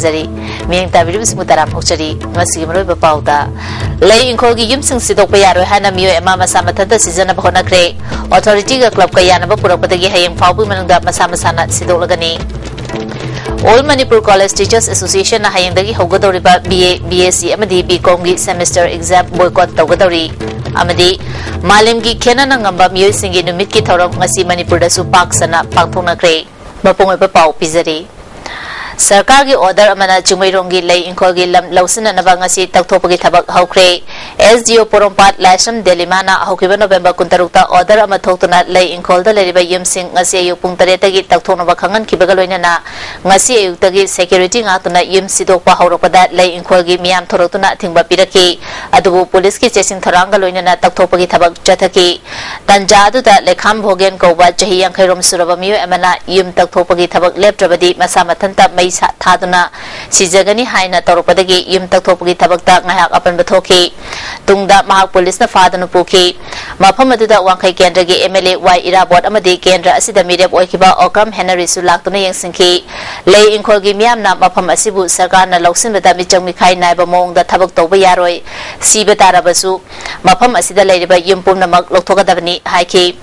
ꯊꯥꯖꯔꯤ ꯃꯤꯌꯦꯡ ꯇꯥꯕꯤꯔꯤꯕꯁꯤꯡꯕꯨ ꯇꯔꯥꯝ ꯑꯣꯛꯆꯔꯤ ꯉꯁꯤꯒꯤ ꯃꯔꯨꯑꯣꯏꯕ ꯄꯥꯎꯗ ꯂꯩ ꯏꯪꯈꯣꯜꯒꯤ ꯌꯨꯝꯁꯤꯡ ꯁꯤꯗꯣꯛꯄ ꯌꯥꯔꯣꯏ ꯍꯥꯏꯅ ꯃꯤꯑꯣꯏ ꯑꯃ ꯃꯁꯥ ꯃꯊꯟꯇ ꯁꯤꯖꯤꯟꯅꯕ ꯍꯣꯠꯅꯈ꯭ꯔꯦ ꯑꯣꯊꯣꯔꯤꯇꯤꯒ ꯀ꯭ꯂꯕꯀ ꯌꯥꯅꯕ ꯄꯨꯔꯛꯄꯗꯒꯤ ꯍꯌꯦꯡ ꯐꯥꯎꯕꯒꯤ ꯃꯅꯨꯡꯗ ꯃꯁꯥ ꯃꯁꯥꯅ ꯁꯤꯗꯣꯛꯂꯒꯅꯤ All Manipur College Teachers Association na hayangdagi haugadoriba BA, BSc amadi BCom gi semester exam boycott tawgadori amadi malimgi khenana ngamba miyoi singi numit ki thoram ngasi Manipur da su pak sana pangthonakre mapongoi pau pizari Sarkar ki order amana Chumairom gi lei inkol gi lam lausina naba ngasi takthopagi thabak haukre SDO Porompat Laisam Delimana haukiba November 16 ta order ama thoktuna lei inkol da leriba yumsing ngasi ayu pung 3 tagi takthonaba khangan kibaga loinana ngasi ayu tagi security ngatuna yum sidokpa hauropada lei inkol gi miyam thoroktuna thingba piraki adubu police ki chasing tharanga loinana takthopagi thabak chathaki tanja adu da lekham bhogen koba chahi yankhairom suraba miyo amana yum takthopagi thabak leptrabadi masa mathanta Thaduna Sijagani Haina Toropadagi Yum Taktopi Tabakta Nahak Apan Bathoki Tungda Mahak Police na Fadana Puki Mapamaduda Wankai Kendragi MLA Y Irabot Amadi Kendra Asida Media Oikiba Okam Henry Sulaktuna Yangsinki Lay Inkolgi Miam na Mapam Asibu Sargana Loksin Badami Jamikai Naiba Mong the Tabak Toba Yaroi Sibatarabasu Mapam Asida Ladiba Yumpum Namak Loktogadavani Haiki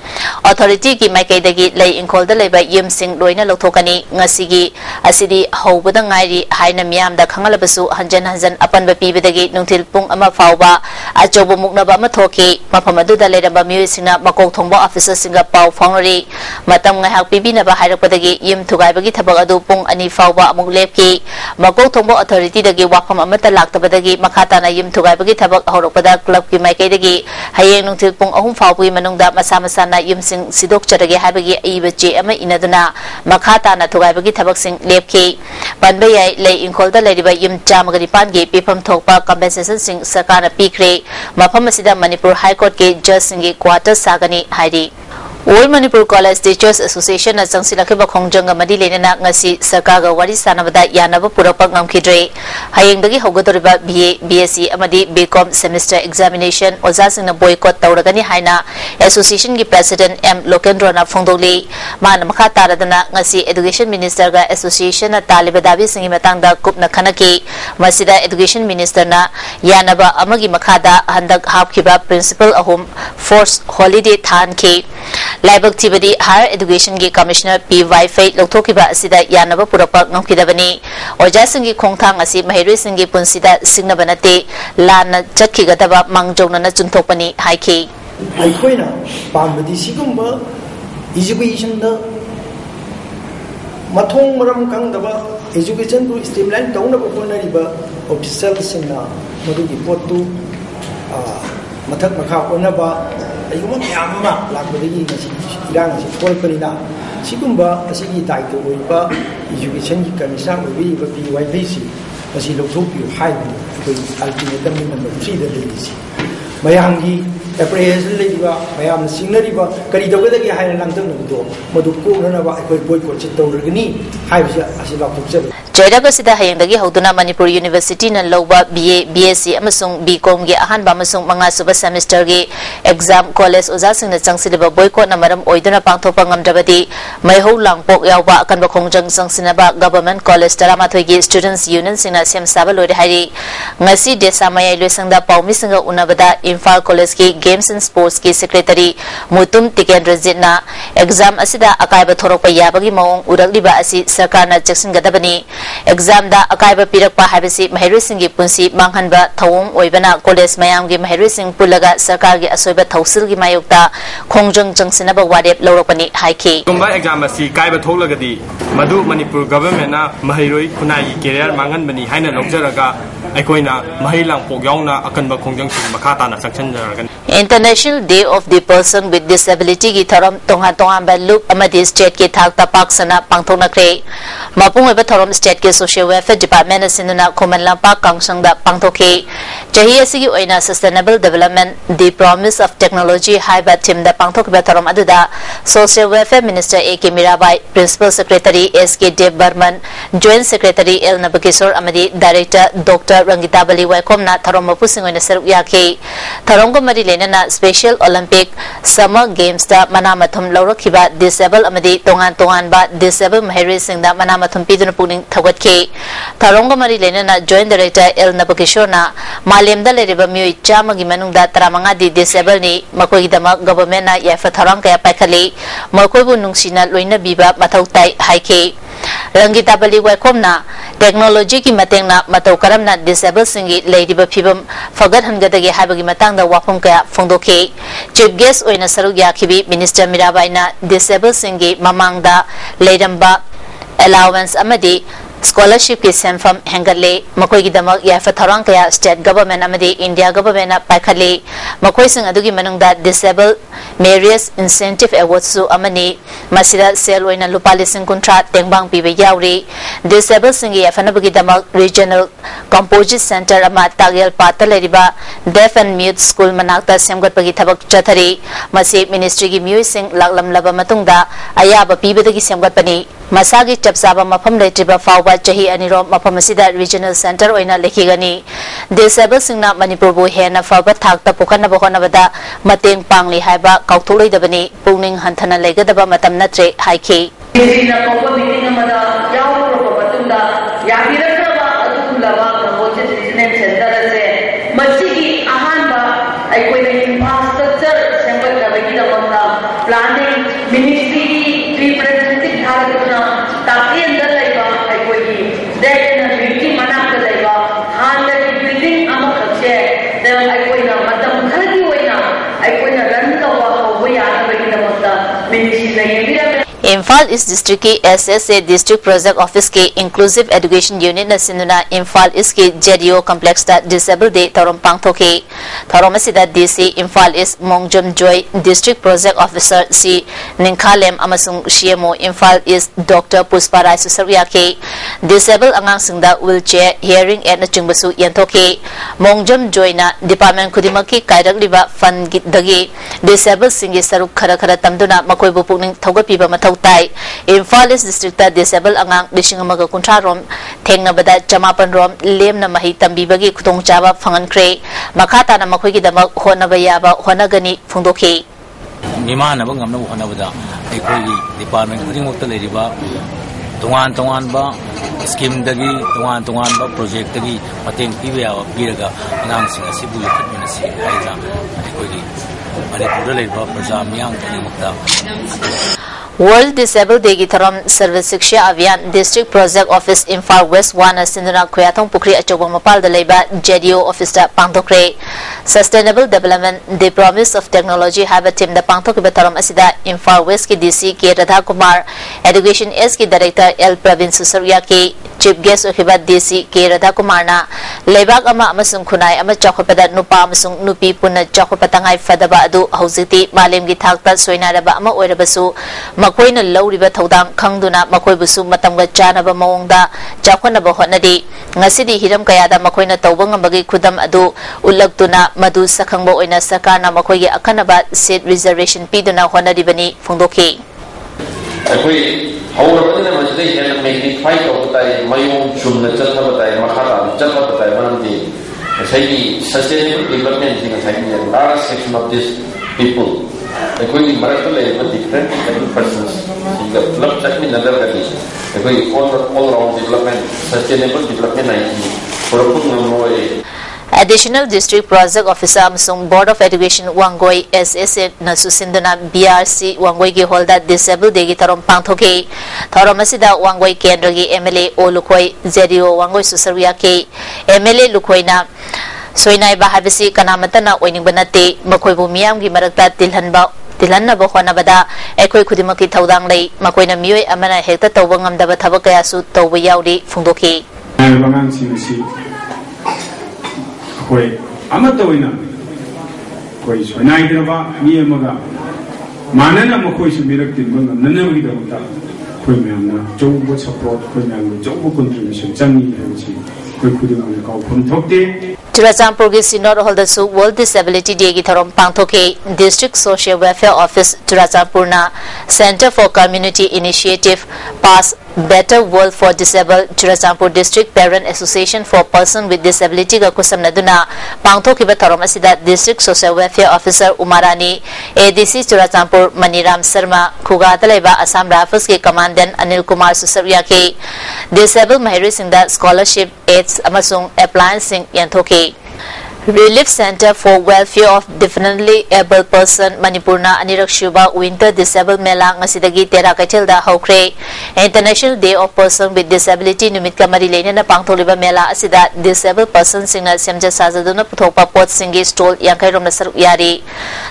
Authority Ki Maikaidagi Lay Inkol the Leba Yum Sing Loina Lokokani Ngasigi Asidi Hobada Ngairi Haina Miam da Kangalabasu Hanjan Hanjan Apan Bapibidagi Nuntil Pung Ama Fauba Ajobo Muknaba Matoki Mapamadu da Ledaba Muisina Makok Tombo Officer Singa Pau Fongri Matam Ngahak Bibinaba Hirapadagi Yim Tugaibagi Tabagadu Pung Ani Fauba Amuk Lepki Makok Tombo Authority Dagi Wakam Amata Laktabadagi Makatana Yim Tugaibagi Tabak Horopada Club Ki Maikaidagi Hayeng Nuntil Pung Ahum Faubi Manungda Masamasana Yim Sing Sidok Chadagi Habagi Ibachi Ama Inaduna Makatana Tugaibagi Tabak Sing Lepki Panbayai lay inkol da leriba yum chamagani pangi pipam thokpa compensation sing sarkana pikre mafam asida Manipur High Court ke judge singi quarter sagani hairi All Manipur College Teachers Association na Sangsilakiba Khongjanga Madi Lenana ngasi Sarkarga Wari Sanabada Yanaba Purapak Ngamkidre Hayengdagi Hogadoriba BA, BSc amadi BCom semester examination Ozasing na boycott Tauragani Haina Association ki President M. Lokendro na Fongdoli Mana Makataradana ngasi Education Minister ga Association na Talibadabi Singi Matangda Kupna Khanaki Masida Education Minister na Yanaba Amagi Makada Handak Hapkiba Principal Ahum Forced Holiday Than Ki Laibak Tibadi Higher Education ki Commissioner P.Y. Fate Loktokiba Asida Yanaba Purapak Ngamkidabani Ojasingi Kongthang Asi Mahirui Singi Punsida Signabanate Lana Chatkigadaba Mangjona na Chuntopani Haiki Aikoina Pambadi Sigumba Education the Matong Maram Kangdaba Education to streamline down of Riba official Sina Maduki Potu Matak Maka Onaba Ayuma Yama Lakbadi Iran Polperina Sigumba Asigi Taito Uba Education Commission will be PYVC as he looked up you high with ultimate number 3 the release. Mayangi appraisal Liva, Mayam Sinariva, Karidogaki High Lantern Maduku Ranava, I could boycott Chitorgani, Hives as he looked Joydabasida Hayangdagi Hoduna Manipur University na Loba BA, BSc Amasung BCom gi Ahan Bamasung Mga Suba Semester gi Exam College Ozasing na Changsilaba boycott na maram Oiduna Pangthopa Ngamdabadi Mayho Langpok Yawba Akan Bakongjang Sangsinaba Government College Taramathoy gi Students Union Sina Sem Saba Lori Hari Ngasi Desamaya Luisangda Paumi Singa Unabada Imphal College ki Games and Sports ki Secretary Mutum Tikendra Zitna Exam Asida Akaiba Thorokpa Yabagi Maong Uragliba Asi Sarkarna Chaksingadabani Exam da Akaiba Pirakpa Habisi Mahiri Singi Punsi Manghanba Thawong Oibana College Mayamgi Mahiri Sing Pulaga Sarkargi Asoiba Thausilgi Mayukta Khongjang Changsinaba Wadep Lorokpani Haiki Kumba exam asi Kaiba Tholagadi Madu Manipur government na Mahiroi Kunai career Manganbani Haina Lokjaraga Aikoina Mahilang Pogyongna Akanba Khongjang Makata na Sakchanjaragan International Day of the Person with Disability ki Thorom Tonghan Tonghan Balup Amadi State ki Thakta Paksana Pangthonakre Mapung Eba Thorom State ki Social Welfare Department Sinuna Kuman Lampak Kangsangda Pangthoke Jahi Asigi Oina Sustainable Development The Promise of Technology Haiba Team da Pangthok Ba Thorom Aduda Social Welfare Minister A.K. Mirabai Principal Secretary S.K. Dev Burman Joint Secretary L. Nabakisor Amadi Director Dr. Rangita Bali Waikomna Thorom Mapusing Oina Seruk Yaki Thorom ko Mari loinana Special Olympic Summer Games da manamathum laurakiba disable amadi tongan ba disable mahiri singda manamathum piduna puning thawatke tharonga mari lenana Joint Director El Nabakishona malemda leriba myoi chamagi manungda taramanga di disable ni makoi dama government na yafa tharang kaya paikali makoi bu nungsina loina biba mathau tai haike Rangita bali waikomna technology ki matengna matau karamna disable singi leidiba phibam fagat hangadagi habagi matangda wapum kaya phongdoke chief guest oina saruk yakibi Minister Mirabaina disable singi mamangda leidamba allowance amadi scholarship ki senfam hengale makoi gi damak yafa tharang kaya state government amadi India government na paikale makoi sing adugi manungda disable various incentive awards su amani masida sel oina lupali sing contract tengbang pibe yauri disable singi yafa nabagi damak regional composite center ama tagyal patale riba deaf and mute school manakta semgat pagi thabak chathari masi ministry gi mui sing laklam laba matungda ayaba pibedagi semgat pani masagi chapsaba mafam leitriba fawba chahi aniro mafam asida regional center oina lekhigani disable singna Manipur bu hena fawba thakta pukhanna bohona bada mateng pangli haiba kauthuloi dabani pungning hanthana legadaba matam natre haiki Sina pawba meeting amada yaw pro patunda yabirakaba adulaba promotion business center ase masigi ahanba aikoina infrastructure sembat kabagi damna planning ministry representative dharakna tapi andar laiba aikoini that building manakta laiba handa building amakhe then aikoina matam khagi oina aikoina run kawa hoya kabagi damna ministry la Imphal East District ki SSA District Project Office ki Inclusive Education Unit na sinuna Imphal East ki JDO Complex da Disabled Day Thorom Pangthoki Thorom asida DC Imphal East Mongjam Joy District Project Officer si Ningkhalem amasung CMO Imphal East Dr. Pusparai Susarya ki Disabled angang singda wheelchair hearing aid na chungbasu yanthoki Mongjam Joy na Department Kudimaki Kairagliba Fund dagi Disabled singi saruk khara tamduna makoi bupukning thogapiba mathaw tai Imphal East District ta disable angang lising amaga kuntra rom thengna bada chamapan rom lemna mahi tambi bagi khutong chaba phangan kre makata na makhoi gi damak hona bayaba hona gani phungdoki Nima na bangam na hona bada ekoi department khuding mukta leriba tongan ba scheme dagi tongan ba project dagi mateng pibe ya biraga angang sing asibu yakitna si haida ekoi Manipur leriba praja miyang khuding mukta World Disabled Day ki Thorom Service Shiksha Abhiyan District Project Office Imphal West 1 asinduna Khuyatong Pukri achoba mapal da leiba JDO Office da pangthokre Sustainable Development The Promise of Technology haba team da pangthokiba Thorom asida Imphal West ki DC K Radha Kumar Education S ki Director L Pravin Susarya ki Chief Guest okiba DC K Radha Kumar na leibak ama amasung khunai ama chakhopada nupa amasung nupi punna chakhopatangai fadaba adu hauziti malem gi thakta soinaraba ama oirabasu makoina lauriba thodang khangduna makoi busu matamga chanaba mawongda chakhonaba hotnadi ngasidi hiram kayada makoina tawba ngambagi khudam adu ullaktuna madu sakhangba oina sarkarna makoigi akhanaba seat reservation piduna honadibani phongdoki akoi hawrabadina masdai hena magnify kabutai mayong chumna chathabatai makhata chathabatai manamdi sai sustainable development thing sai large section of these people ekoi marakta le different persons singa club chakmi nadar kadi ekoi all round development sustainable development ai propun namoi Additional District Project Officer Amsung Board of Education Wangoi SSA na susinduna BRC Wangoi gi holda Disabled Day gi Thorom pangthoki Thorom asida Wangoi Kendra gi MLA Olukoi JDO Wangoi Susarya ki MLA Lukoi na soinai ba habisi kanamatana oining banate makoi bu miyam gi marakta tilhanna ba khona bada ekoi khudimaki thaudang lei makoina miyoi amana hekta tawba ngamdaba thabak kaya su tawba yauri phungdoki bangang sinsi koi amata oina koi soinai draba mi amaga manana makoi su mirak tin bangam nanam gi dawta koi myamna jobo support koi myamna jobo contribution changi hansi koi khudimaki kau phum thokte Churachandpur ki Sinor Hall da su World Disability Day ki thorom pangthoke District Social Welfare Office Churachandpur na Center for Community Initiative Pass Better World for Disabled Churachandpur District Parent Association for Person with Disability ga kusamna duna pangthoki ba thorom asida District Social Welfare Officer Umarani ADC Churachandpur Maniram Sharma Khuga talaiba Assam Rifles ke Commandant Anil Kumar Susarya ke Disabled Mahiri Singda Scholarship Aids amasung Appliance Sing Yanthoke Relief Center for Welfare of Differently Able Person Manipurna Anirak Shuba Winter Disabled Mela ngasidagi Tera Kaithilda hokre International Day of Person with Disability numit ka mari leina pangtholiba mela asida disabled person singna semja sajaduna puthokpa pot singi stall yankai romna saruk yari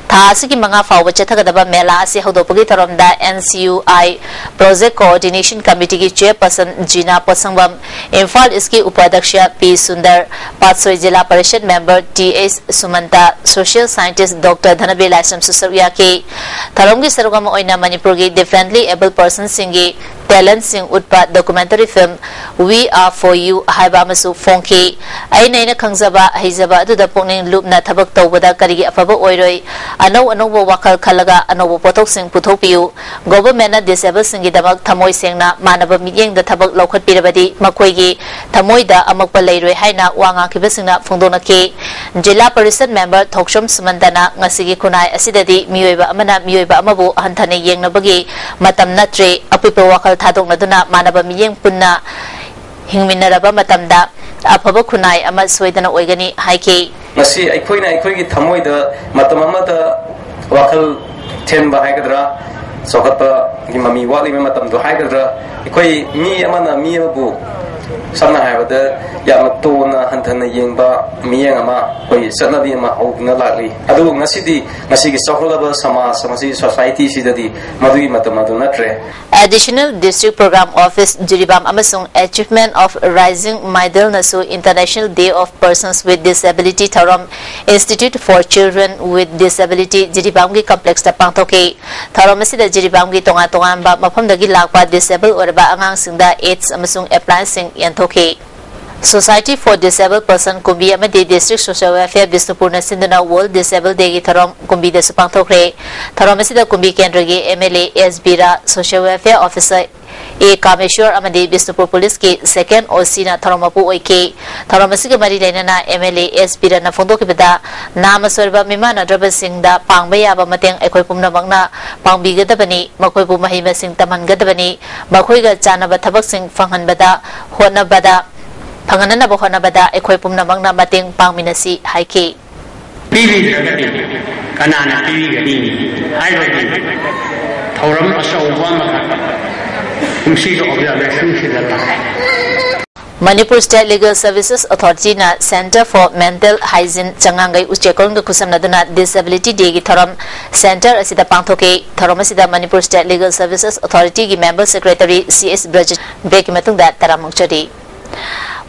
tha asigi manga fawba chathagadaba mela asi hodopagi tharomda NCUI Project Coordination Committee ki chairperson Jina Posangwam Imphal iski upadhyaksha P Sundar Patsoi Jila Parishad member T.S. Sumanta, Social Scientist Dr. Dhanabe Laisam Susarya ke Tharomgi Sarugam Oina Manipur ki Differently Able Persons Singi Talent Sing Utpa documentary film We Are For You Haiba Masu Fonki Aina Kangzaba Hizaba Duda Pongning Loop na Tabak Tawada Karigi Afaba Oiroi Ano Wakal Kalaga Ano Potok Sing Putopiu Government Disabled Singi Damak Tamoy Singna Manaba Miyeng the Tabak Lokat Pirabadi Makwegi Tamoida Amakpa Lairoi Haina Wanga Kibasingna Fondona ke Jila Parishad member Thokshom Sumandana ngasigi kunai asidadi miyoiba amana miyoiba amabu hanthane yengnabagi matam natre apipa wakal thadokna duna manaba miyeng punna hingminaraba matamda afaba kunai ama soidana oigani haike ngasi aikhoigi thamoida matam amada wakal thenba haigadra sokatpa gi mami wali matam do haigadra aikoi mi amana mi abu samna haibada yamatona hanthana yengba miyeng ama koi satnabi ama hogna lakli adu ngasigi soholaba samasi society sidadi madui matamadu natre. Additional District Program Office Jiribam amasung Achievement of Rising Middle Nasu International Day of Persons with Disability Tharom Institute for Children with Disability Jiribam gi complex ta pangthoke tharom asida Jiribam gi tonga ba mafamdagi lakpa disabled orba angang singda AIDS amasung appliance sing yanthoke. Society for Disabled Person Kumbi Amadi District Social Welfare Bisnupurna Sindana World Disabled Day Tharom Kumbi de Supang Thokre Tharom Asida Kumbi Kendragi MLA S Bira Social Welfare Officer A Kameshwar Amadi Bisnupur Police ki second OC na Tharomapu Oike Tharom Asiga Mari Lainana MLA S Bira na Fondoki Bida Nama Sorba Mimana Draba Singh da Pangbaya ba Mateng Ekoi Pumna Magna Pangbigadabani Makoi Pu Mahima Singh Tamangadabani Makoiga Chanaba Thabak Singh Fanghan Bada Hona Bada Panganana Bohana Bada Ekoi Pumna Magna Mateng Pangminasi Haike Pivi Dragati Kanana Pivi Gadi Highway Thoram Asawama Manipur State Legal Services Authority na Center for Mental Hygiene Changangai Uchekong ga kusam naduna Disability Day gi thorom Center asida pangthoke thorom asida Manipur State Legal Services Authority gi Member Secretary CS Braj Beki matungda taramukchari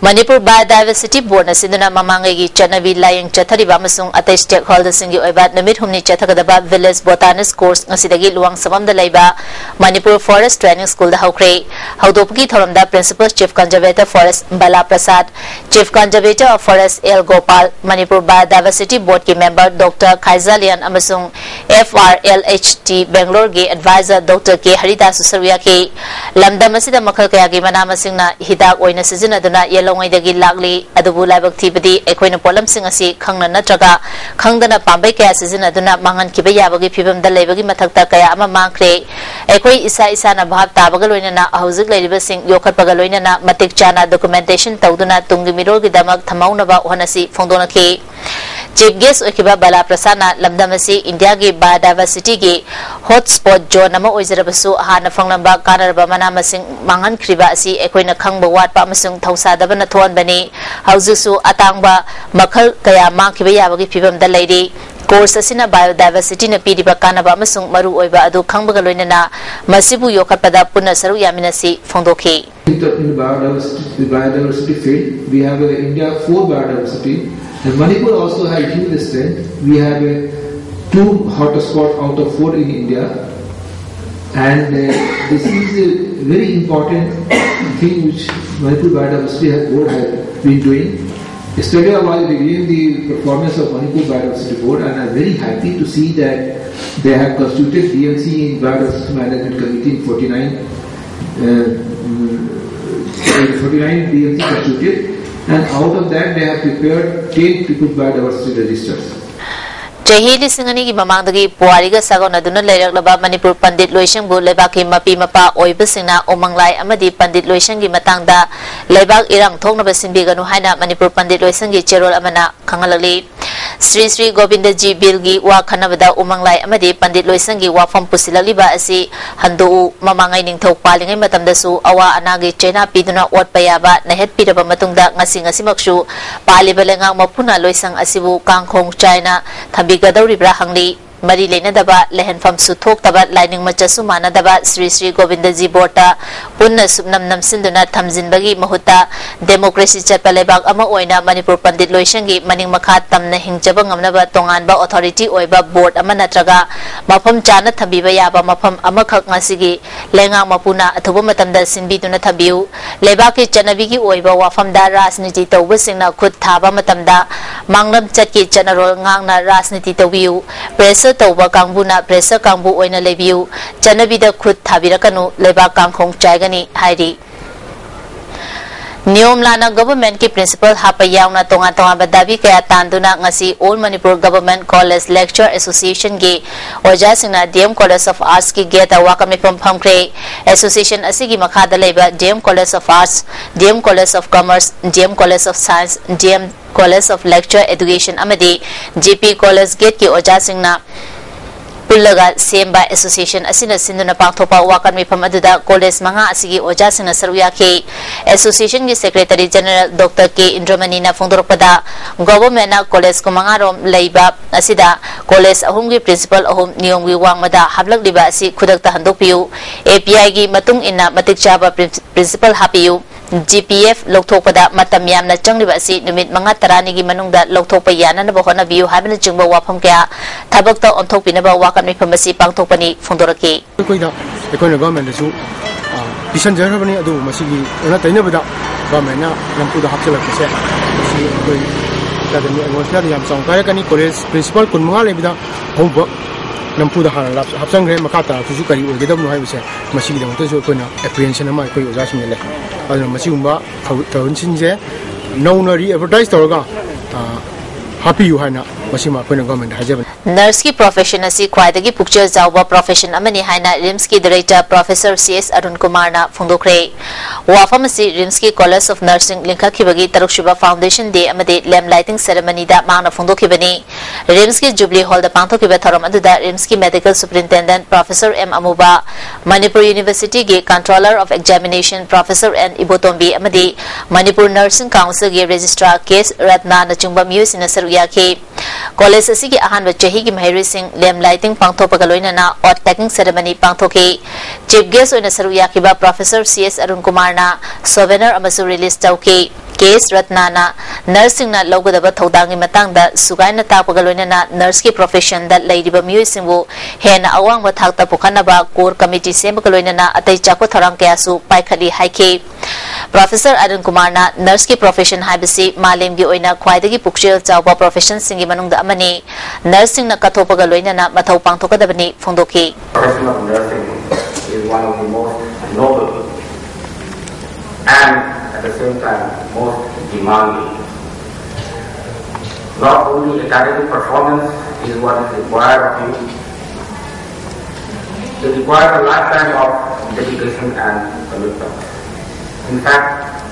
Manipur Biodiversity Board na sinduna mamangai gi chanavi layang chathariba amasung atai stakeholders singi oiba namit humni chathagadaba village botanist course ngasidagi luang samamda laiba Manipur Forest Training School da haukre haudopgi thoramda Principal Chief Conservator Forest Bala Prasad Chief Conservator of Forest L Gopal Manipur Biodiversity Board ki member Dr. Khaizalian amasung FRLHT Bangalore gi advisor Dr. K Harida Susarya ke lamdam asida makhal kaya gi manama singna hidak oina sizinaduna yellow Dagi Lagli, Adubu Labak Tibadi, Equina Polam Singasi, Kangna Natraga, Kangdana Pambe Kasis in Aduna Mangan Kibaya, Pibam the Labagi Matakta Kayama Mankre, Equi Isa Isana Bahab Tabagaloina, Hauzik Lady Sing, Yokapagaloina, Matik Chana, documentation, Tauduna, Tungimiro, Gidamak, Tamaunaba, Honasi, Fondona K. Chief Guest Okiba Bala Prasana, Lamdamasi, India Gi Biodiversity Gi, Hotspot Jonama Oizerabasu, Hana Fonglamba, Kanaraba Manamasing, Mangan Kribasi, Equina Kangba Wat Pamasung, Tausadabana Tuan Bani, Haususu, Atangba, Makal Kaya Makibaya Pibam the Lady, Course Asina Biodiversity na Pidiba Kanaba Masung Maru Oiba Adu Kangbagalina, Masibu Yokapada Punasaru Yaminasi, Fondoke. In the biodiversity field, we have India 4 biodiversity. And Manipur also has huge strength. We have 2 hotspots out of 4 in India, and this is a very important thing which Manipur Biodiversity Board has been doing. Yesterday I was reviewing the performance of Manipur Biodiversity Board, and I am very happy to see that they have constituted BLC in Biodiversity Management Committee in 49 BLC constituted, and out of that they have prepared 10 people's biodiversity registers. Jahi lisingani ki mamangdagi puariga sagona duna leiraklaba Manipur Pandit Loisang bu lebaki mapi mapa oibasingna omanglai amadi Pandit Loisang gi matangda lebak irang thokna basinbiganu haina Manipur Pandit Loisang gi cherol amana khangalali Sri Sri Govindaji Bilgi wa khanabada umanglai amadi Pandit Loisang gi wafam pusilaliba asi handu mamangai ningthok palingai matamdasu awa anagi chena piduna otpayaba nahet piraba matungda ngasi maksu palibalenga mapuna Loisang asibu kangkhong China Gadauri Brahangli, Mari Lena Daba, Lehenfam Sutok Tabat, Lining Machasu Mana Daba, Sri Sri Govindaji Bota, Punna Subnam Nam Sinduna, Tamzinbagi Mahuta, Democracy Chapalebag Ama Oina, Manipur Pandit Loishangi, Maning Makat Tamna Hingjabang Amnaba, Tonganba Authority Oiba Board Amanatraga, Mapam Chana Tabiba Yaba, Mapam Amakak Masigi, Lenga Mapuna, Atubumatamda Sinbi Duna Tabiu, Lebaki Chanabigi Oiba, Wafamda Rasniti to Wissing Kut Taba Matamda, Mangnam Chaki General Ngangna Rasniti to View, Pressure Toba Kambuna, Pressure Kambu Oina Leviu, Janabida Kut Tabirakanu, Leba Kangkong Chagani, Heidi. Niyom lana government ki principal hapayaw na tunga-tunga badabi kaya tanduna ngasi All Manipur Government College Lecture Association gi ojasing na DM College of Arts ki geta wakam ni pampamkre association asigi makada leba DM College of Arts, DM College of Commerce, DM College of Science, DM College of Lecture Education amadi GP College Gate ki ojasing na Pulaga Semba Association asina sinduna pangthopa wakan mi pamaduda college manga asigi oja sina saruya ke association gi secretary general Dr. K Indramani na fongdorpada government na college ko manga rom leiba asida college ahum gi principal ahum niyom gi wangmada hablak liba asi khudak ta handokpiu API gi matung inna matik chaba principal hapiu GPF lokthokpada matam yamna changliba asi numit manga tarani gi manungda lokthokpa yana na bahona biu habna chungba wafam kya thabakta onthokpinaba wakan mi phamasi pangthokpani fongdoraki ekoina government su pisan jarabani adu masigi ona tainabada government na lampuda hapchala kise si koi kadani emotional yam song kare kani college principal kunmunga lebida homework lampuda hala hapsangre makata tuju kari ogedam no haibse masigi da mutaso koina apprehension ama koi oja simele adu masigumba thawinsinje nonari advertise tawga happy you haina masima koina government hajaban Nurse ki profession asi khwaidagi pukchal jawba profession amani haina RIMS ki director Professor CS Arun Kumar na fongdokre wafam asi RIMS ki College of Nursing linka khibagi tarukshiba foundation day amade lamp lighting ceremony da mangna fongdokhibani RIMS ki Jubilee Hall da pangthokiba thoram aduda RIMS ki medical superintendent Professor M Amuba Manipur University ge controller of examination Professor N Ibotombi amade Manipur Nursing Council ge registrar Case Ratna na chungba muse na saruya ke college asi ki ahan bache hi ki mahiri sing lamp lighting pangthopagaloina na or tagging ceremony pangthoki chief guest oina saruya kiba Professor CS Arun Kumar na souvenir amasu release tauki Case Ratna na nursing na logodaba thodang matangda sugaina tapagaloina na nurse ki profession da leidiba miyuisingbu hena awang bathakta pukhanaba core committee sembagaloina na atai chako tharang kyasu paikhali haiki Professor Arun Kumar na nurse ki profession haibasi malem gi oina khwaidagi pukchil chawba profession singi manungda amani nursing na kathopagaloina na mathau pangthokadabani fongdoki profession of nursing is one of the most noble and at the same time most demanding. Not only academic performance is what is required of you, it requires a lifetime of dedication and commitment. In fact,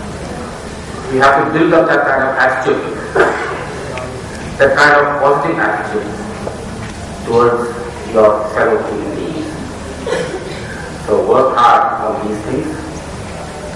you have to build up that kind of attitude, that kind of positive attitude towards your fellow human beings. So work hard on these things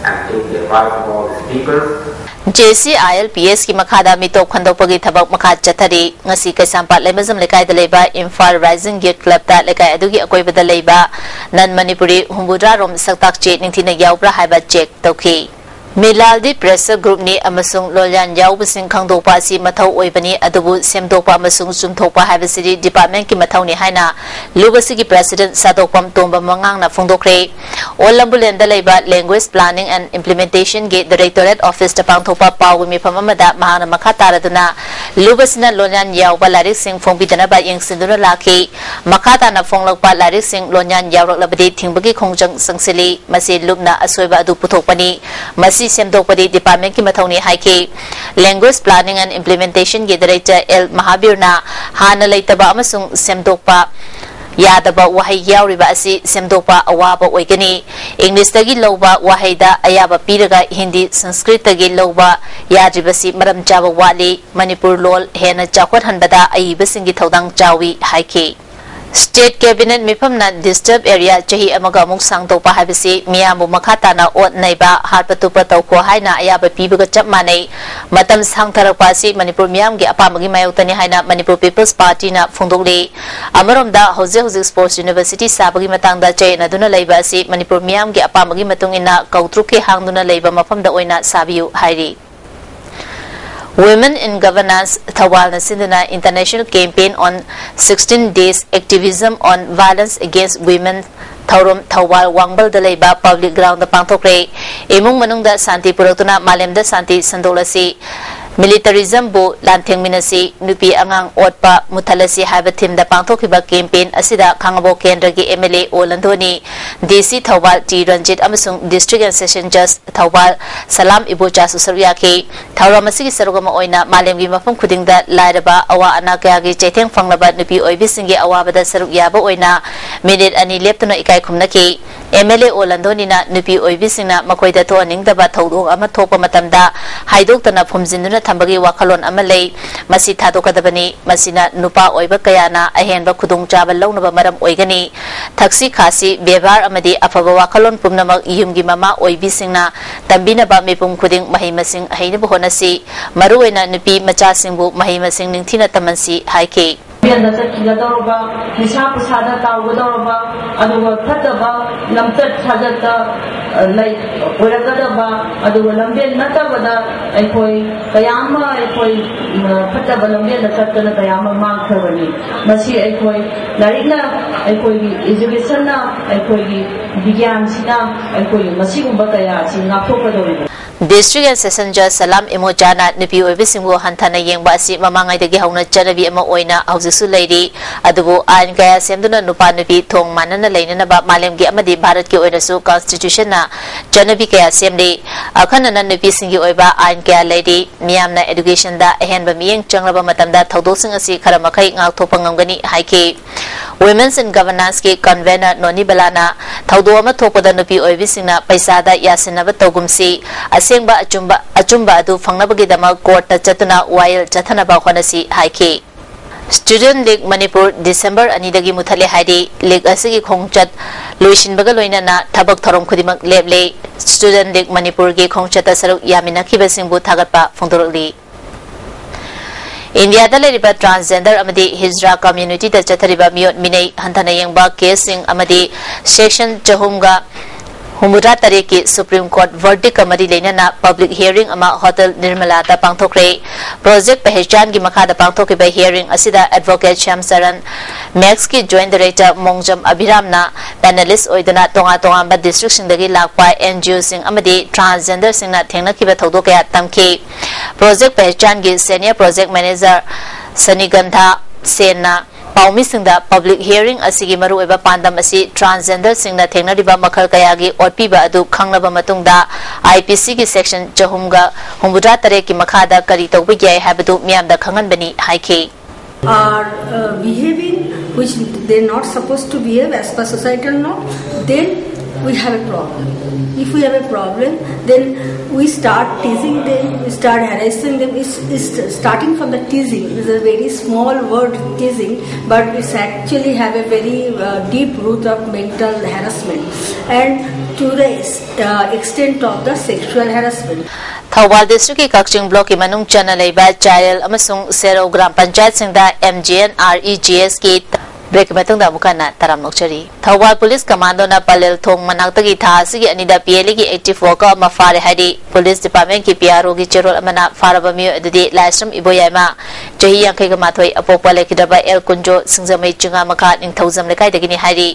and take the advice of all the speakers. JCILPS ki makhada mitop khandopagi thabak makha chathari ngasi kaisampat lemazam lekai da leba Imphal Rising Youth Club da lekai adugi akoi bada leba nan Manipuri humbudra rom saktak che ningthina yaubra haiba check tauki Milaldi Pressure Group ni amasung Lolyan Yaubasing Kangdopa si Matau Oibani Adabu Semdopa Masung Sumtopa Habisidi Department ki Matau ni Haina Lubasigi President Sadopam Tomba Mangang na Fundokre Olambulenda Leba Language Planning and Implementation Gate Directorate Office Tapang Topa Pawimi Pamamada Mahana Makatara Duna Lubasina Lolyan Yauba Larik Sing Fongbidana ba Yang Sinduna Laki Makata na Fonglokpa Larik Sing Lolyan Yaurok Labadi Tingbagi Kongjang Sangsili Masi Lubna Asoiba Adu Putokpani Masi Semdokpadi Department ki Mathauni Haiki Language Planning and Implementation ki Director L Mahabirna Hana Laitaba amasung Semdokpa Yadaba Wahay Yauriba asi Semdokpa awaba oigani English tagi lawba wahayda ayaba piraga Hindi Sanskrit tagi lawba yadribasi maram chaba wali Manipur lol hena chakwat hanbada ayibasingi thaudang chawi haiki State Cabinet Mipamna Disturbed Area Chahi Amaga Muk Sang Topa Habisi Miyamu Makata na Ot Naiba Harpatupa Tauko Haina Ayaba Pibuga Chapmane Matam Sang Tarakpasi Manipur Miyam Gi Apamagi Mayotani Haina Manipur People's Party na Fundogli Amaromda Jose Sports University Sabagi Matangda Chay Naduna Laiba Si Manipur Miyam Gi Apamagi Matungina Kautruki Hangduna Laiba Mapamda Oina Sabiu Hairi Women in Governance Thawal Nasindana International Campaign on 16 Days Activism on Violence Against Women Thaurum Thawal Wangbal Dalaiba Public Ground the Pangtokre Emung Manungda Santi Puratuna Malemda Santi Sandolasi Militarism bu Lanteng Minasi Nupi Angang Otpa Mutalasi Haba Tim da Pangtokiba Campaign Asida Kangabo Kendragi MLA Olandoni DC Thawal T Ranjit Amasung District and Session Judge Thawal Salam Ibu Jasu Saryaki Thauramasi Sarugama Oina Malemgi Mafum Kudingda Laidaba Awa Anakayagi Cheteng Fanglaba Nupi Oibisingi Awabada Sarugyaba Oina Minute Ani Leptuna Ikai Kumnaki MLA Olandoni na Nupi Oibisina Makoida to Ningdaba Taudu Amatopa Matamda Haidoktana Pumzinduna Tambagi Wakalon Amalay Masi Tadokadabani Masina Nupa Oiba Kayana Ahenba Kudung Jaba Launaba Maram Oigani Taxi Kasi Bevar Amadi Afaba Wakalon Pumnama Yumgi Mama Oibisina Tambina Ba Mipum Kuding Mahimasing Hainabu Honasi Maruena Nupi Machasingbu Mahimasing Nintina Tamansi Haike Nasa kiladoroba, Nisha Pusada Tawadoroba, Aduwa Tataba, Lamtat Hajata, like Uragadaba, Aduwa Lambian Natavada, Ekoi, Kayama, Ekoi, Pataba Lambian Natana Kayama Mankavani, Masi Ekoi, Larina, Ekoi, Izubisana, Ekoi, Bigan Sina, Ekoi, Masikum Bataya, Singapore. District and Session Judge Salam Imojana Nupi Oibisingu Hantana Yengbasi Mamangai de Gihona Janabi Ema Oina Hausisu Lady Adubu Ain Kaya Semduna Nupa Nupi Tong Manana Lane Ba Malem Gi Amadi Bharat Ki Oinasu Constitution na Janabi Kaya Semdi Akanana Nupi Singi Oiba Ain Kaya Lady Miyamna Education da Ehenba Miyeng Changlaba Matamda Thaudosing Asi Karamakai Ngak Thopangangani Haiki Women's in Governance Ki Convener Noni Balana Thauduama Thopada Nupi Oibisingna Paisada Yasinaba Togumsi Asengba Achumba Adu Fangnabagi Dama Court Chatuna While Chatanaba Honasi Haiki Student League Manipur December Anidagi Muthale Haidi League Asigi Khongchat Luishin Bagaloina na Tabak Thorom Kudimak Leble Student League Manipur Gi Khongchata Saruk Yaminaki Basingbu Thagatpa Fongdorli India da leriba transgender amadi Hijra community da chathariba miyot minei hantana yengba casing amadi section Jahumga Humura Tareki Supreme Court verdict amadi lenana public hearing ama Hotel Nirmala da pangthokre project Pehchan gi makha da pangthoke by hearing asida advocate Shamsaran Max ki joint director Mongjam Abhiram na panelist oidana tonga tonga ba district sing dagi lakpa NGO sing amadi transgender sing na thengna ki ba thodo kaya tamki project Pehchan gi senior project manager Sanigandha Sena Paumi Singda public hearing asigi maru eba pandam asi transgender singna thengna riba makhal kayagi otpiba adu khanglaba matungda IPC ki section Jahumga Humbudra Tare ki makhada kari tawbi yai habadu miyamda khangan bani haike are behaving which they are not supposed to behave as per societal norm, then we have a problem. If we have a problem, then we start teasing them, we start harassing them. It's starting from the teasing. It's a very small word, teasing, but it's actually have a very deep root of mental harassment and to the extent of the sexual harassment. Thawal District ki Kakching Block ki manung chana leiba Chayal amasung Sero Gram Panchayat singda MGN REGS ki break मतुंग दा मुकाना ताराम नोक्चरी Thoubal police commando ना पलेल थोंग मनाक्तगी था सिगी अनिदा पीएलए की एक्टिव वर्कर अमा फारे हाइदी पुलिस डिपार्टमेंट की पीआरओ की चेरोल अमना फारबा मियो अदुदी लाइस्ट्रम इबोयामा चही यांखै ग माथोय अपोपा लेखिदबा एल कुंजो सिंगजमै चिंगा मखा निंगथौजम लेखाय दगिनी हाइदी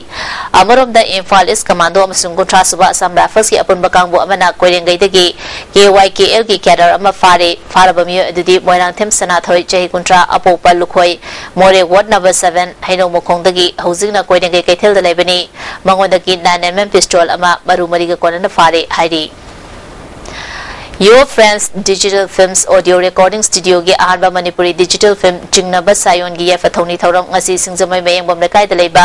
अमरोम दा इम्फाल इस कमांडो अमसुंग गुंठा सुबा असम राइफल्स की अपन बकांगबो अमना कोइरेंगै दगी KYKL की कैडर अमा फारबा मियो अदुदी मोइरांथेम सनाथोय चही गुंठा अपोपा लुखोय मोरे वार्ड नंबर 7 हैनो मोखोंदगी हौजिंगना कोइरेंगै कैथेल द लेबनी मंगोंदगी 9mm पिस्टल अमा मरु मरिगा कोनना फारे हाइदी Your Friends Digital Films Audio Recording Studio की आहरबा मणिपुरी डिजिटल फिल्म चिंगनबा सायोन की यफथौनी थौरम ngasi सिंगजमै मयंगबम लेकाय द लेबा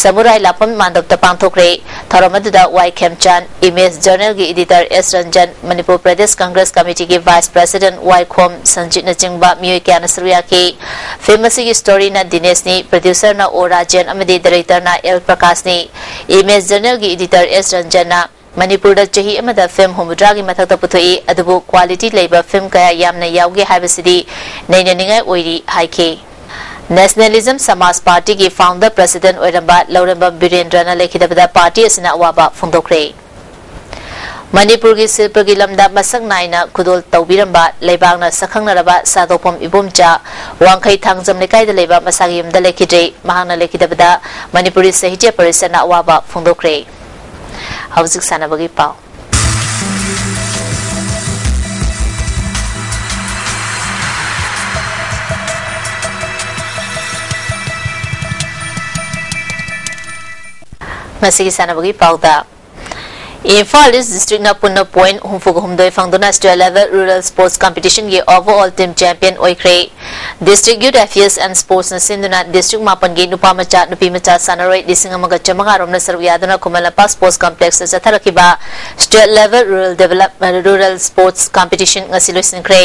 समुराई लापम मांदब त पांथोकरे थौरम अदुदा वाई खेमचान इमेज जर्नल की एडिटर एस रंजन मणिपुर प्रदेश कांग्रेस कमेटी की वाइस प्रेसिडेंट वाई खोम संजीत नचिंगबा मियोय क्या नसरुया की फिल्म की स्टोरी ना दिनेश नि प्रोड्यूसर ना ओ राजन अमदी डायरेक्टर ना एल प्रकाश नि इमेज जर्नल की एडिटर एस रंजन ना मणिपुर चही अमदा फिल्म हुमुद्रा की मथक पुथोई अदुबु क्वालिटी लेबा फिल्म कया यामना यावगे हाइबसिदी नैननिंगाय ओइरी हाइके नेशनलिज्म समाज पार्टी की फाउंडर प्रेसिडेंट ओइरंबा लौरंबा बीरेंद्रना लेखिदबदा पार्टी असिना अवाबा फोंदोक्रे मणिपुर की शिल्प की लमदा मसक नाइना खुदोल तौबिरंबा लेबांगना सखंगनरबा सादोपम इबुमचा वांखै थांगजम लेकायद लेबा मसागी यमदा लेखिद्रे महांगना लेखिदबदा मणिपुरी साहित्य परिषदना अवाबा फोंदोक्रे हौजिक सानबगी पाव मसीगी सानबगी पावदा Imphal East District na punna point humfug humdoi fangduna state level rural sports competition ge overall team champion oikre district youth affairs and sports na sinduna district mapan ge nupa macha sanaroi disingamaga chamanga romna sarwiyaduna kumalapa sports complex sa tharakiba state level rural sports competition ngasilusin kre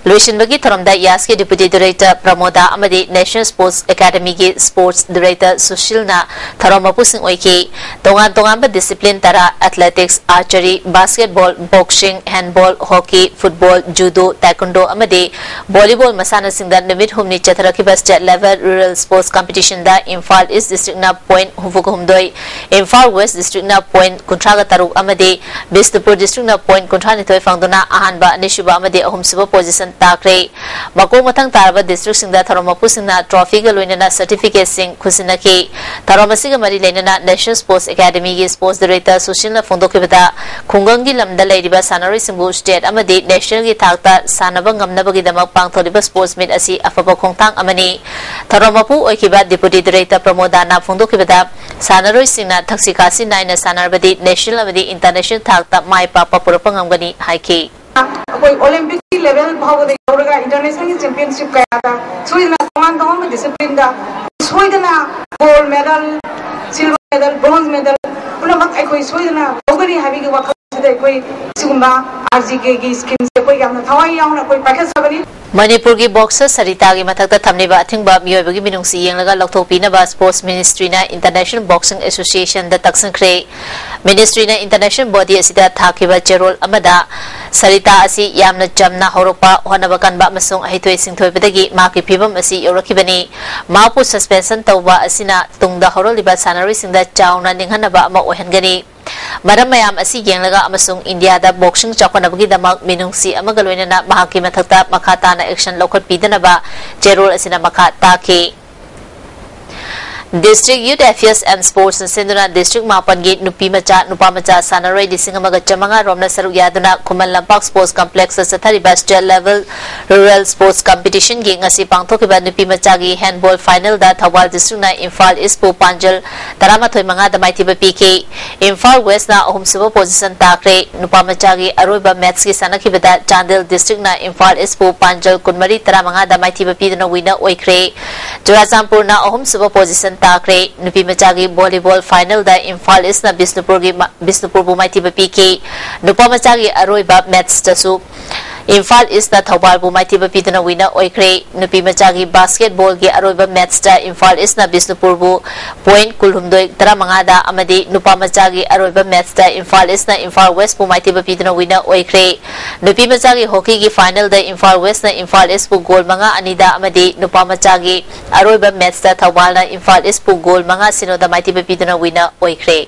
luisin bagi tharamda yas ke deputy director pramoda amadi national sports academy ge sports director sushil na tharamapu sing oike tongan ba discipline tara athletics, archery, basketball, boxing, handball, hockey, football, judo, taekwondo, amadi volleyball masana singda nimit humni chatharakiba state level rural sports competition da Imphal East District na point hufuk humdoi, Imphal West District na point kuntraga taruk amadi Bisnupur District na point kuntrani toy fangduna ahanba anishuba amadi ahumsuba position takre makong matang taraba district singda tharomapu singna trophy ga loinana certificate sing khusinaki tharomasiga mari leinana National Sports Academy gi sports director Sushil फोंदोखिबदा खुंगंगी लमदा लेरिबा सानरोई सिंबु state अमदी national की थाकता सानबा ngamnabagi damak pangtholiba sports meet asi afaba khongthang amani thoromapu oikiba deputy director pramodana फोंदोखिबदा सानरोई सिंगना थक्सिकासी नाइना सानरबदी नेशनल अमदी इंटरनेशनल थाकता माय पापा पुरपंगमगनी हाइके कोई ओलंपिक लेवल भावदे यौरगा इंटरनेशनल चैंपियनशिप कयादा सोइना तमाम डिसिप्लिन दा सोइदना gold medal silver medal bronze medal पुनमक अखोई सोइदना बगरी हाबिगे वखलसिदा अखोई सिगुम्बा आरजीके की स्कीम से कोई यामना थवाई याउना कोई पैकेज सबनी मणिपुर की बॉक्सर सरिता की मथकता थमनेबा अथिंगबा मियोबगी मिनुंगसी येंगलगा लौथोपीनबा स्पोर्ट्स मिनिस्ट्री ना इंटरनेशनल बॉक्सिंग एसोसिएशन द तक्सनख्रे मिनिस्ट्री ना इंटरनेशनल बॉडी असिदा थाकिबा चेरोल अमदा सरिता असि यामना चमना हौरपा होनबा कनबा मसुंग अहिथोय सिंथोयबदगी माकी फिबम असि यौरखिबनी मापु सस्पेंशन तौबा असिना तुंगदा हौरलिबा सानरी सिंगदा चाउना निंगहनबा अमा ओहनगनी मरम मयाम असि येंगलगा अमसुंग इंडिया दा बॉक्सिंग चाकोनबगी दमक मिनुंगसी अमगा लोइनना महाकी मथकता मखाताना एक्शन लौखट पीदनबा चेरोल असिना मखा ताके District Youth Affairs and Sports Sinduna District Mapangi Nupi Macha Sanaroi Disingamaga Chamanga Romna Saru Yaduna Kumal Lampak Sports Complex Sathariba State Level Rural Sports Competition Gingasi Pangtokiba Nupi Machagi Handball Final da Thawal District na Imphal East Po Panjal Taramathoy Manga da Maitiba PK Imphal West na Ahumsuba Position Takre Nupa Machagi Aroiba Matski Sanakibada Chandel District na Imphal East Po Panjal Kunmari Taramanga da Maitiba Pidana winner Oikre Jurasampur na Ahumsuba Position Takre Nupi Machagi volleyball final da Imphal East na Bisnupur bu Maitiba PK Nupa Machagi Aroiba match tasu Imphal East na Thobal bu maitiba piduna winner oikre nupi machagi basketball gi aroiba match da Imphal East na Bisnupur bu point kulhumdoi taramangada amadi nupa machagi aroiba match da Imphal East na Imphal West bu maitiba piduna winner oikre nupi machagi hockey gi final da Imphal West na Imphal East bu goal manga anida amadi nupa machagi aroiba match da Thobal na Imphal East bu goal manga sino da maitiba piduna winner oikre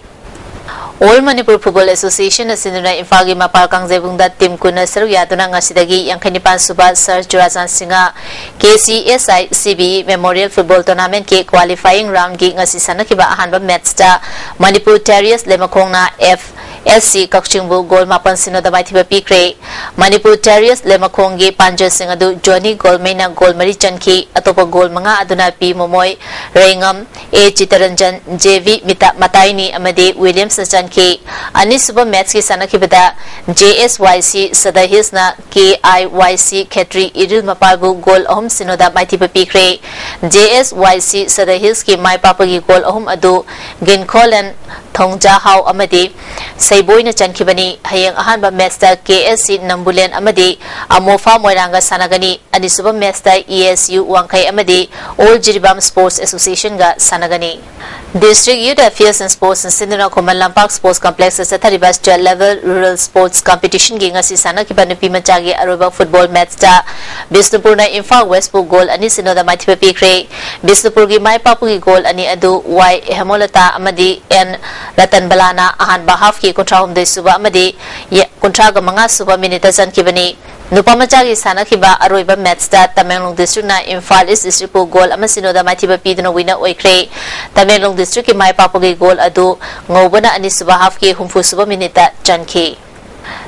All Manipur Football Association asinuna Imphal gi mapal kangjebungda team kuna saru yaduna ngasidagi yankhanipan suba Sir Jurajan Singha KCSI CB Memorial Football Tournament ke qualifying round gi ngasi sanakiba ahanba match da Manipur Terriers Lemakhongna FSC Kakchingbu goal mapan sino da maithiba pikre Manipur Terriers Lemakhong gi Panjat Singh adu Johnny Golmaina goal mari chanki atopa goal manga aduna P Momoi Rengam A Chitaranjan JV Mita Mataini amade Williams Chanki ani suba match ki sanakibada JSYC Sadahis na KIYC Khetri Idil Mapabu goal ahum sinoda maithiba pikre JSYC Sadahis ki mai papagi goal ahum adu Ginkholan Thongja Hau amadi Saiboina Chankibani hayang ahanba match da KSC Nambulen amadi Amofa Moiranga sanagani ani suba match da ESU Wangkai amadi All Jiribam Sports Association ga sanagani District Youth Affairs and Sports and Sindhuna Komal Lampak Sports Complex as a 31st level rural sports competition gi ngasi sanakiba nupi machagi aroba football match da Bisnupur na Imphal West bu goal ani sinoda maithiba pikre Bisnupur gi mai papu gi goal ani adu Y Hemolata amadi N Ratan Balana ahan bahaf ki kontra hum de suba amadi kontra ga manga suba minute jan kibani nupa machagi sanakiba aroiba match da Tamenglong District na Imphal East District bu goal ama sinoda maithiba piduna winner oikre Tamenglong District ki mai papu gi goal adu ngobana ani suba half ki humfu suba minute janki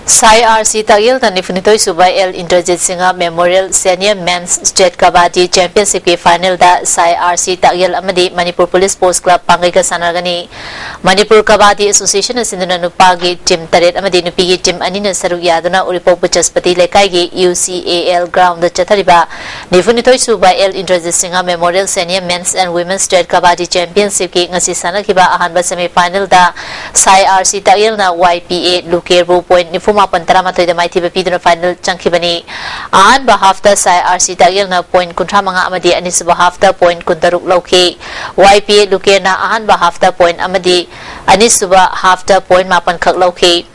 Sai RC Tagil tani funitoi suba L Indrajit Singha Memorial Senior Men's State Kabaddi Championship ki final da Sai RC Tagil amadi Manipur Police Sports Club pangai ka sanagani Manipur Kabaddi Association asinduna nupagi team taret amadi nupi gi team anina saruk yaduna Uripo Buchaspati lekai gi UCAL ground da chathariba ni funitoi suba L Indrajit Singha Memorial Senior Men's and Women's State Kabaddi Championship ki ngasi sanakiba ahanba semi final da Sai RC Tagil na YPA Lukerbu point ni Mapan taramatoi da maithiba piduna final changkibani ahan ba half da Sai RC Tagil na point kuntra manga amadi ani suba half da point kuntaruk lauke YPA luke na ahan ba half da point amadi ani suba half da point mapan khak lauke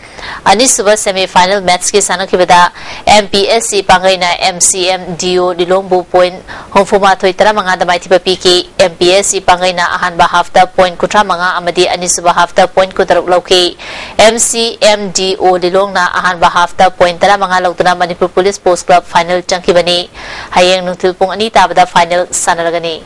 ani suba semi final match ki sanakibada MPSC pangai na MCM DO Dilongbu point homfuma thoi tara manga da maithiba piki MPSC pangai na ahan ba half da point kutra manga amadi ani suba half da point kutaruk lauke MCM DO Dilong na ahan ba half da point tara manga lautuna Manipur Police Sports Club final changkibani hayeng nungthil pung ani tabada final sanaragani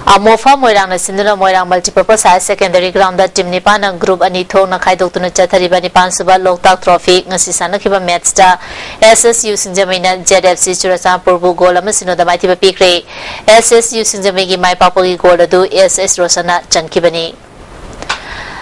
Amofa Moirang na sinduna Moirang multipurpose higher secondary ground da team nipan ang group ani thong na khaidokuna chathariba nipan suba Loktak Trophy ngasi sanakiba match da SSU Singjamaina ZFC Churachampur bu goal ama sinoda maithiba pikre SSU Singjamai gi mai papogi goal adu SS Rosana chankibani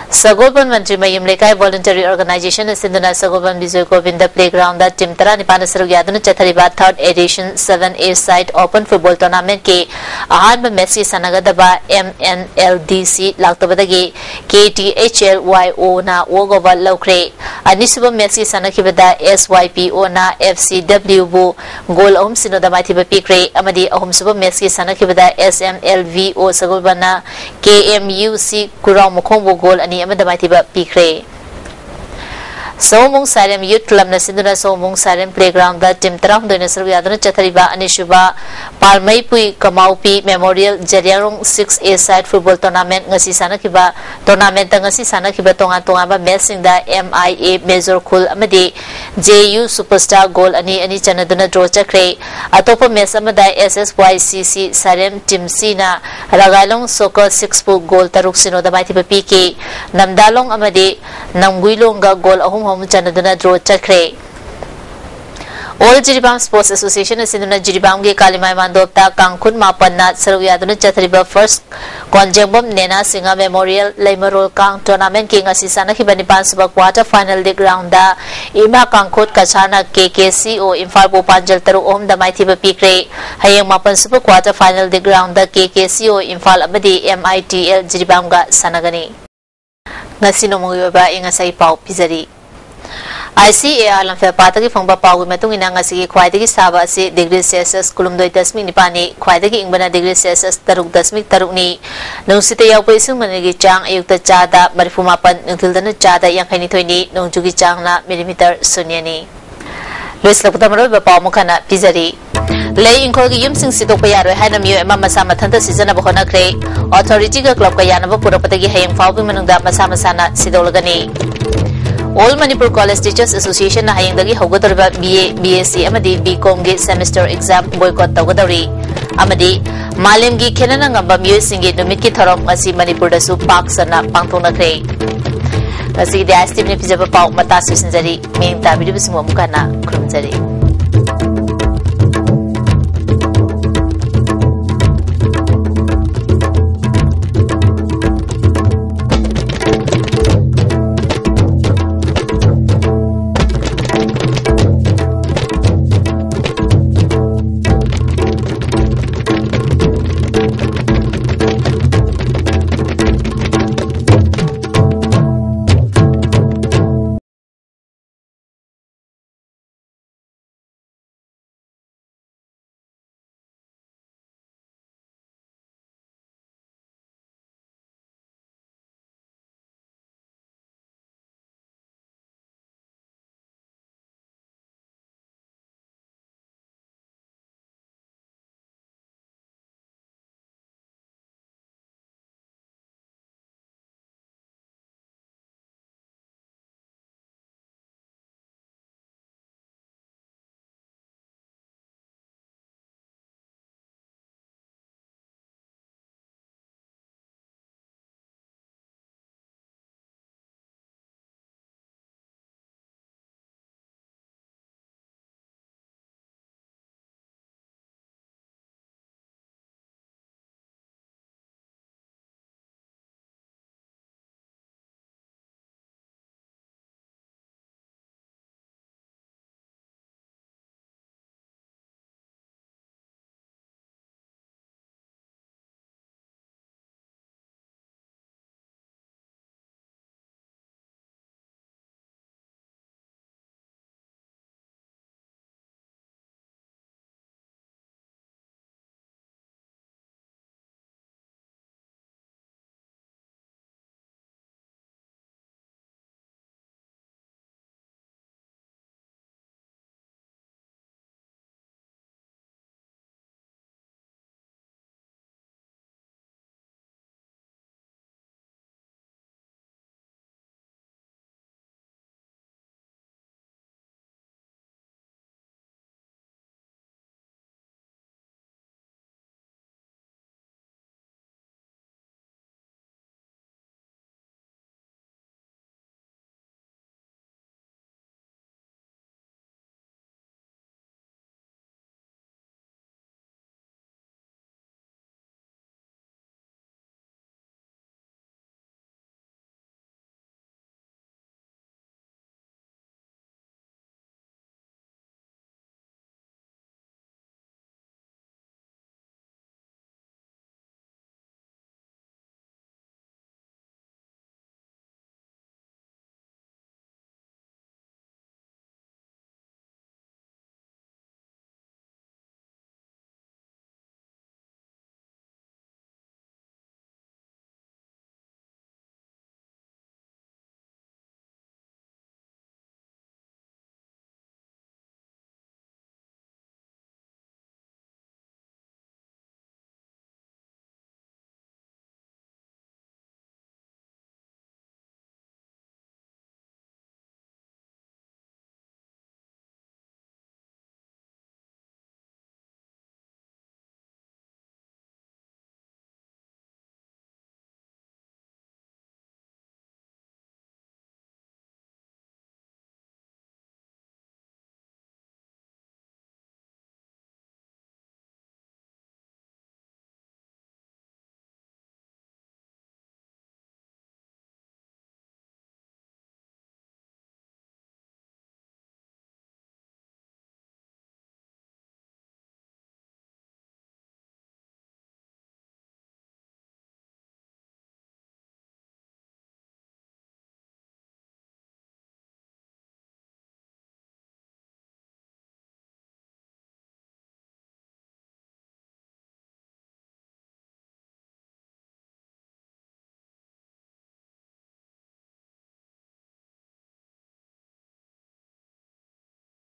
Sagolban Mantri Mayim Lekai Voluntary Organization Sinduna Sagolban Bijoy Govinda Playground da Team Tara Nipana Saruk Yaduna Chathariba 3rd edition 7A side open football tournament ke ahanba match ki sanagadaba MNLDC laktabadagi KTHLYO na Wogova Lokre anisuba match ki sanakibada SYPO na FCW bu goal ahum sinoda maithiba pikre amadi ahum suba match ki sanakibada SMLVO Sagolban na KMUC Kurang Mukhong bu goal ani amada maithiba pikre Somung Sarem Youth Club na sinduna Somung Sarem Playground da team tarang doina saru yaduna chathariba anishuba Palmai Pui Kamaupi Memorial Jariarong 6A side football tournament ngasi sanakiba tournament da ngasi sanakiba tonga ba matching da MIA Major Khul amadi JU Superstar goal ani chanaduna draw chakre atopa match amada SSYCC Sarem Team C na Ragalong Soccer 6 goal taruk sinoda maithiba PK Namdalong amadi Namguilong ga goal ahum chanaduna draw chakre All Jiribam Sports Association asinduna Jiribam ge Kalimai Mandopta Kangkhun Mapanna Saruk Yaduna Chathariba first Konjengbom Nena Singha Memorial Leimarol Kang tournament ke ngasi sanakhiba nipan suba quarter final league round da Ima Kangkhut Kachana KKCO Imphal bu Panjal taru om da maithiba pikre hayeng mapan suba quarter final league round da KKCO Imphal amadi MITL Jiribam ga sanagani ngasi no mongyoba ingasai pau pizari ICAR lamfe patagi phongba pawu metung ina ngasi khwaidagi saba asi degree Celsius kulumdoi dasmi nipani khwaidagi ingbana degree Celsius taruk dasmi taruk ni nungsite yaupa isung managi chang ayukta chada marifumapan nungthildana chada yangkhaini thoini nungjugi chang na millimeter sunyani Luis Lakutamaro ba mukana pizari lay inkolgi yumsing sidokpa yaroi haina miyo ema masa mathanta sizana bahona kre authority ga club ka yanaba purapatagi hayang fawbi manungda masa masana sidolagani All Manipur College Teachers Association na hayangdagi hawgadoriba BA, BSc amadi BCom gi semester exam boycott tawgadori amadi malemgi khenana ngamba miyo singi numit ki thorom asi Manipur da su pak sana pangthona kre ngasi di ISTV ne pijaba pau mata susinjari ming ta video bismo mukana krumjari